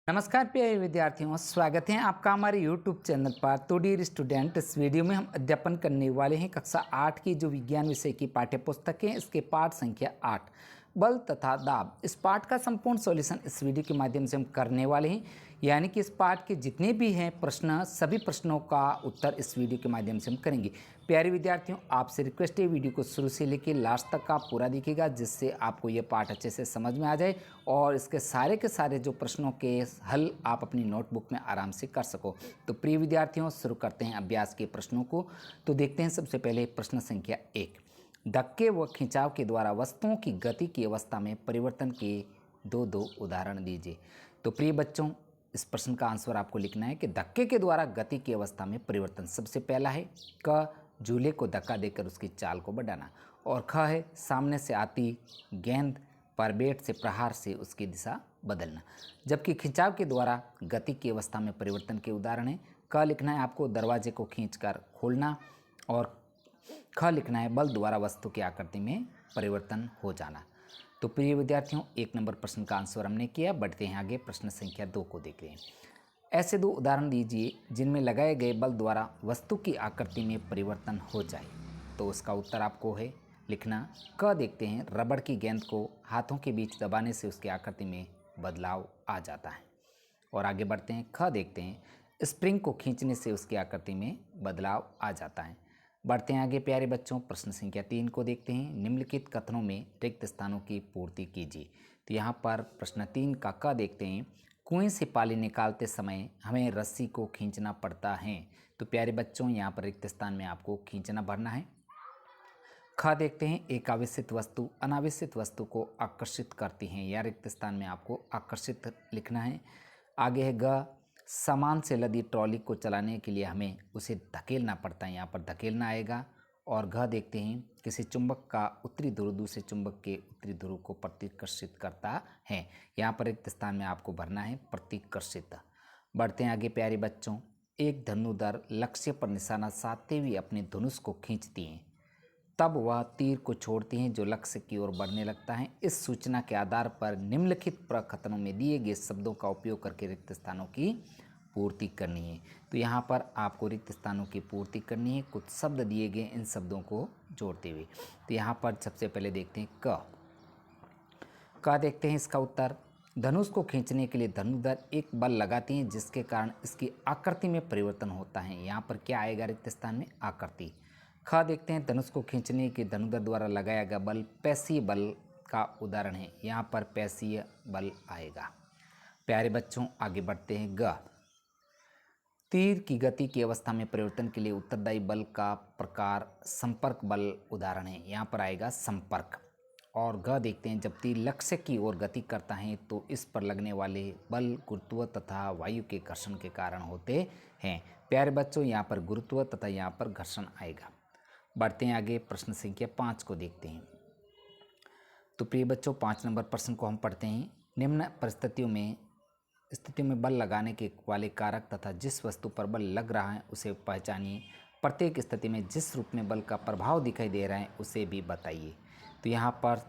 नमस्कार प्रिय विद्यार्थियों, स्वागत है आपका हमारे YouTube चैनल पर। तो डियर स्टूडेंट, इस वीडियो में हम अध्यापन करने वाले हैं कक्षा 8 की जो विज्ञान विषय की पाठ्य पुस्तक है, इसके पाठ संख्या 8 बल तथा दाब। इस पाठ का संपूर्ण सॉल्यूशन इस वीडियो के माध्यम से हम करने वाले हैं, यानी कि इस पाठ के जितने भी हैं प्रश्न, सभी प्रश्नों का उत्तर इस वीडियो के माध्यम से हम करेंगे। प्यारे विद्यार्थियों, आपसे रिक्वेस्ट है वीडियो को शुरू से लेकर लास्ट तक आप पूरा देखिएगा, जिससे आपको ये पाठ अच्छे से समझ में आ जाए और इसके सारे के सारे जो प्रश्नों के हल आप अपनी नोटबुक में आराम से कर सको। तो प्रिय विद्यार्थियों, शुरू करते हैं अभ्यास के प्रश्नों को। तो देखते हैं सबसे पहले प्रश्न संख्या 1। धक्के व खिंचाव के द्वारा वस्तुओं की गति की अवस्था में परिवर्तन के दो उदाहरण दीजिए। तो प्रिय बच्चों, इस प्रश्न का आंसर आपको लिखना है कि धक्के के द्वारा गति की अवस्था में परिवर्तन। सबसे पहला है क, झूले को धक्का देकर उसकी चाल को बढ़ाना, और ख है सामने से आती गेंद पर बैट से प्रहार से उसकी दिशा बदलना। जबकि खिंचाव के द्वारा गति की अवस्था में परिवर्तन के उदाहरण है क लिखना है आपको दरवाजे को खींचकर खोलना, और ख लिखना है बल द्वारा वस्तु की आकृति में परिवर्तन हो जाना। तो प्रिय विद्यार्थियों, 1 नंबर प्रश्न का आंसर हमने किया। बढ़ते हैं आगे, प्रश्न संख्या 2 को देख रहे हैं। ऐसे 2 उदाहरण दीजिए जिनमें लगाए गए बल द्वारा वस्तु की आकृति में परिवर्तन हो जाए। तो उसका उत्तर आपको है लिखना। क देखते हैं, रबड़ की गेंद को हाथों के बीच दबाने से उसकी आकृति में बदलाव आ जाता है। और आगे बढ़ते हैं, ख देखते हैं, स्प्रिंग को खींचने से उसकी आकृति में बदलाव आ जाता है। बढ़ते हैं आगे प्यारे बच्चों, प्रश्न संख्या 3 को देखते हैं। निम्नलिखित कथनों में रिक्त स्थानों की पूर्ति कीजिए। तो यहाँ पर प्रश्न 3 का क देखते हैं, कुएं से पानी निकालते समय हमें रस्सी को खींचना पड़ता है। तो प्यारे बच्चों, यहाँ पर रिक्त स्थान में आपको खींचना भरना है। ख देखते हैं, एक आवेशित वस्तु अनावेशित वस्तु को आकर्षित करती है, या रिक्त स्थान में आपको आकर्षित लिखना है। आगे है ग, सामान से लदी ट्रॉली को चलाने के लिए हमें उसे धकेलना पड़ता है, यहाँ पर धकेलना आएगा। और घ देखते हैं, किसी चुंबक का उत्तरी ध्रुव दूसरे चुंबक के उत्तरी ध्रुव को प्रतिकर्षित करता है, यहाँ पर रिक्त स्थान में आपको भरना है प्रतिकर्षित। बढ़ते हैं आगे प्यारे बच्चों, एक धनुर्धर लक्ष्य पर निशाना साधते हुए अपने धनुष को खींचती हैं, तब वह तीर को छोड़ती हैं जो लक्ष्य की ओर बढ़ने लगता है। इस सूचना के आधार पर निम्नलिखित प्रकथनों में दिए गए शब्दों का उपयोग करके रिक्त स्थानों की पूर्ति करनी है। तो यहाँ पर आपको रिक्त स्थानों की पूर्ति करनी है, कुछ शब्द दिए गए, इन शब्दों को जोड़ते हुए। तो यहाँ पर सबसे पहले देखते हैं क देखते हैं, इसका उत्तर, धनुष को खींचने के लिए धनुर्धर एक बल लगाती हैं जिसके कारण इसकी आकृति में परिवर्तन होता है। यहाँ पर क्या आएगा रिक्त स्थान में? आकृति। ख देखते हैं, धनुष को खींचने के धनुर्धर द्वारा लगाया गया बल पेशीय बल का उदाहरण है, यहाँ पर पेशीय बल आएगा। प्यारे बच्चों, आगे बढ़ते हैं। ग, तीर की गति की अवस्था में परिवर्तन के लिए उत्तरदायी बल का प्रकार संपर्क बल उदाहरण है, यहाँ पर आएगा संपर्क। और घ देखते हैं, जब तीर लक्ष्य की ओर गति करता है तो इस पर लगने वाले बल गुरुत्व तथा वायु के घर्षण के कारण होते हैं। प्यारे बच्चों, यहाँ पर गुरुत्व तथा यहाँ पर घर्षण आएगा। बढ़ते हैं आगे, प्रश्न संख्या 5 को देखते हैं। तो प्रिय बच्चों, 5 नंबर प्रश्न को हम पढ़ते हैं। निम्न परिस्थितियों में बल लगाने के वाले कारक तथा जिस वस्तु पर बल लग रहा है उसे पहचानिए। प्रत्येक स्थिति में जिस रूप में बल का प्रभाव दिखाई दे रहा है उसे भी बताइए। तो यहाँ पर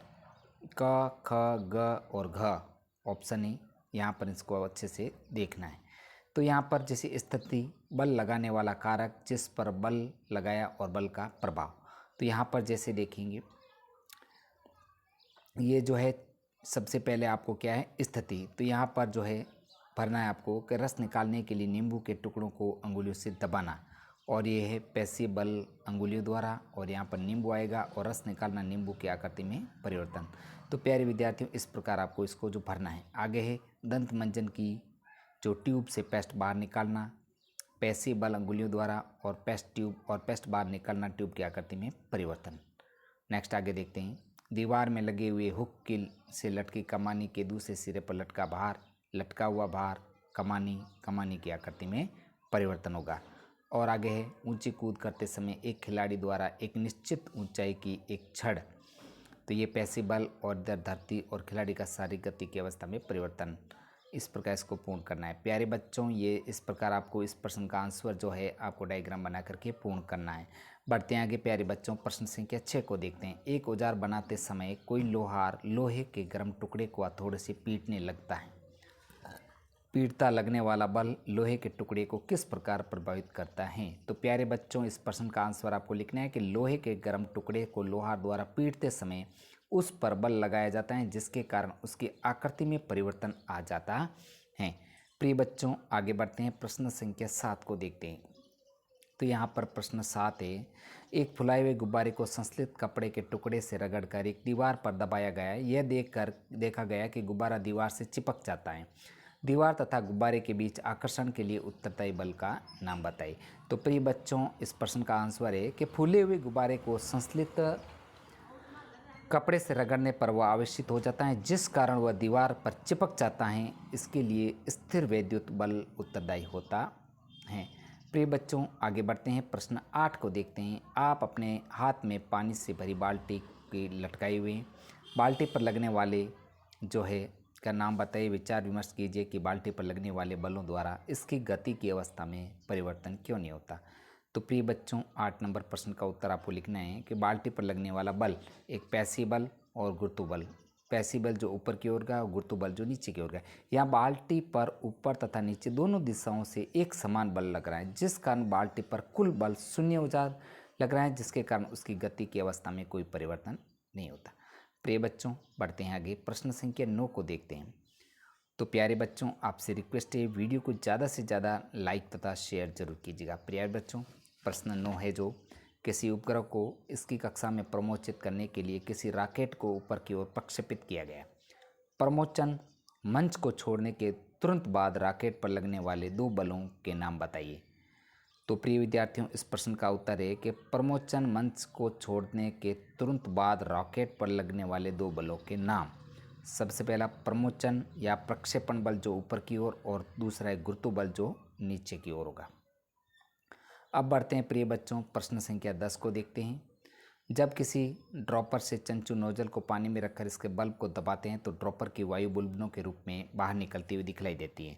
क, ख, ग और घ ऑप्शन है, यहाँ पर इसको अच्छे से देखना है। तो यहाँ पर जैसे स्थिति, बल लगाने वाला कारक, जिस पर बल लगाया और बल का प्रभाव। तो यहाँ पर जैसे देखेंगे, ये जो है सबसे पहले आपको क्या है? स्थिति। तो यहाँ पर जो है भरना है आपको कि रस निकालने के लिए नींबू के टुकड़ों को अंगुलियों से दबाना, और ये है पेशीय बल अंगुलियों द्वारा, और यहाँ पर नींबू आएगा, और रस निकालना नींबू की आकृति में परिवर्तन। तो प्यारे विद्यार्थियों, इस प्रकार आपको इसको जो भरना है। आगे है दंत मंजन की जो ट्यूब से पेस्ट बाहर निकालना, पेशीय बल अंगुलियों द्वारा, और पेस्ट बाहर निकालना ट्यूब की आकृति में परिवर्तन। नेक्स्ट आगे देखते हैं, दीवार में लगे हुए हुक से लटकी कमानी के दूसरे सिरे पर लटका हुआ भार कमानी की आकृति में परिवर्तन होगा। और आगे है, ऊंची कूद करते समय एक खिलाड़ी द्वारा एक निश्चित ऊंचाई की एक छड़। तो ये पेशीय बल और धरती और खिलाड़ी का शारीरिक गति की अवस्था में परिवर्तन। इस प्रकार इसको पूर्ण करना है। प्यारे बच्चों, ये इस प्रकार आपको इस प्रश्न का आंसर जो है आपको डायग्राम बना करके पूर्ण करना है। बढ़ते हैं आगे प्यारे बच्चों, प्रश्न संख्या 6 को देखते हैं। एक औजार बनाते समय कोई लोहार लोहे के गर्म टुकड़े को हथौड़े से पीटने लगता है। पीड़ता लगने वाला बल लोहे के टुकड़े को किस प्रकार प्रभावित करता है। तो प्यारे बच्चों, इस प्रश्न का आंसर आपको लिखना है कि लोहे के गर्म टुकड़े को लोहा द्वारा पीड़ते समय उस पर बल लगाया जाता है, जिसके कारण उसकी आकृति में परिवर्तन आ जाता है। प्रिय बच्चों, आगे बढ़ते हैं, प्रश्न संख्या 7 को देखते हैं। तो यहाँ पर प्रश्न 7 है, एक फुलाए हुए गुब्बारे को संश्लित कपड़े के टुकड़े से रगड़कर एक दीवार पर दबाया गया। यह देखा गया कि गुब्बारा दीवार से चिपक जाता है। दीवार तथा गुब्बारे के बीच आकर्षण के लिए उत्तरदायी बल का नाम बताइए। तो प्रिय बच्चों, इस प्रश्न का आंसर है कि फूले हुए गुब्बारे को संश्लित कपड़े से रगड़ने पर वह आवेशित हो जाता है, जिस कारण वह दीवार पर चिपक जाता है। इसके लिए स्थिर वैद्युत बल उत्तरदायी होता है। प्रिय बच्चों, आगे बढ़ते हैं, प्रश्न 8 को देखते हैं। आप अपने हाथ में पानी से भरी बाल्टी की लटकाई हुई, बाल्टी पर लगने वाले जो है का नाम बताइए। विचार विमर्श कीजिए कि बाल्टी पर लगने वाले बलों द्वारा इसकी गति की अवस्था में परिवर्तन क्यों नहीं होता। तो प्रिय बच्चों, 8 नंबर प्रश्न का उत्तर आपको लिखना है कि बाल्टी पर लगने वाला बल एक पैसिव बल और गुरुत्व बल, पैसिव बल जो ऊपर की ओर का और गुरुत्व बल जो नीचे की ओर का। यहाँ बाल्टी पर ऊपर तथा नीचे दोनों दिशाओं से एक समान बल लग रहा है, जिस कारण बाल्टी पर कुल बल 0 लग रहा है, जिसके कारण उसकी गति की अवस्था में कोई परिवर्तन नहीं होता। प्रिय बच्चों, बढ़ते हैं आगे, प्रश्न संख्या 9 को देखते हैं। तो प्यारे बच्चों, आपसे रिक्वेस्ट है वीडियो को ज़्यादा से ज़्यादा लाइक तथा शेयर जरूर कीजिएगा। प्यारे बच्चों, प्रश्न 9 है, जो किसी उपग्रह को इसकी कक्षा में प्रमोचित करने के लिए किसी रॉकेट को ऊपर की ओर प्रक्षेपित किया गया। प्रमोचन मंच को छोड़ने के तुरंत बाद रॉकेट पर लगने वाले 2 बलों के नाम बताइए। तो प्रिय विद्यार्थियों, इस प्रश्न का उत्तर है कि प्रमोचन मंच को छोड़ने के तुरंत बाद रॉकेट पर लगने वाले 2 बलों के नाम। सबसे पहला प्रमोचन या प्रक्षेपण बल जो ऊपर की ओर और दूसरा है गुरुत्व बल जो नीचे की ओर होगा। अब बढ़ते हैं प्रिय बच्चों, प्रश्न संख्या 10 को देखते हैं। जब किसी ड्रॉपर से चंचू नोजल को पानी में रखकर इसके बल्ब को दबाते हैं तो ड्रॉपर की वायु बुलबुलों के रूप में बाहर निकलती हुई दिखलाई देती है।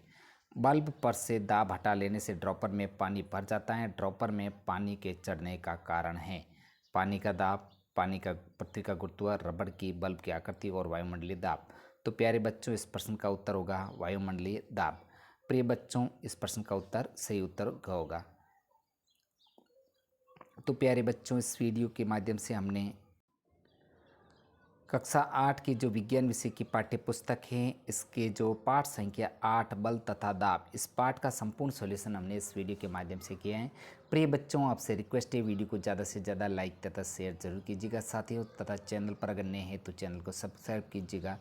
बल्ब पर से दाब हटा लेने से ड्रॉपर में पानी भर जाता है। ड्रॉपर में पानी के चढ़ने का कारण है पानी का दाब, पानी का पृथ्वी का गुरुत्व, रबड़ की बल्ब की आकृति और वायुमंडलीय दाब। तो प्यारे बच्चों, इस प्रश्न का उत्तर होगा वायुमंडलीय दाब। प्रिय बच्चों, इस प्रश्न का उत्तर सही उत्तर होगा। तो प्यारे बच्चों, इस वीडियो के माध्यम से हमने कक्षा 8 की जो विज्ञान विषय की पाठ्य पुस्तक है, इसके जो पाठ संख्या 8 बल तथा दाब, इस पाठ का संपूर्ण सॉल्यूशन हमने इस वीडियो के माध्यम से किया है। प्रिय बच्चों, आपसे रिक्वेस्ट है वीडियो को ज़्यादा से ज़्यादा लाइक तथा शेयर जरूर कीजिएगा। साथियों तथा चैनल पर अगर नए हैं तो चैनल को सब्सक्राइब कीजिएगा।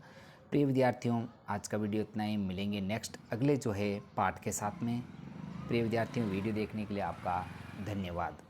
प्रिय विद्यार्थियों, आज का वीडियो इतना ही, मिलेंगे नेक्स्ट अगले जो है पाठ के साथ में। प्रिय विद्यार्थियों, वीडियो देखने के लिए आपका धन्यवाद।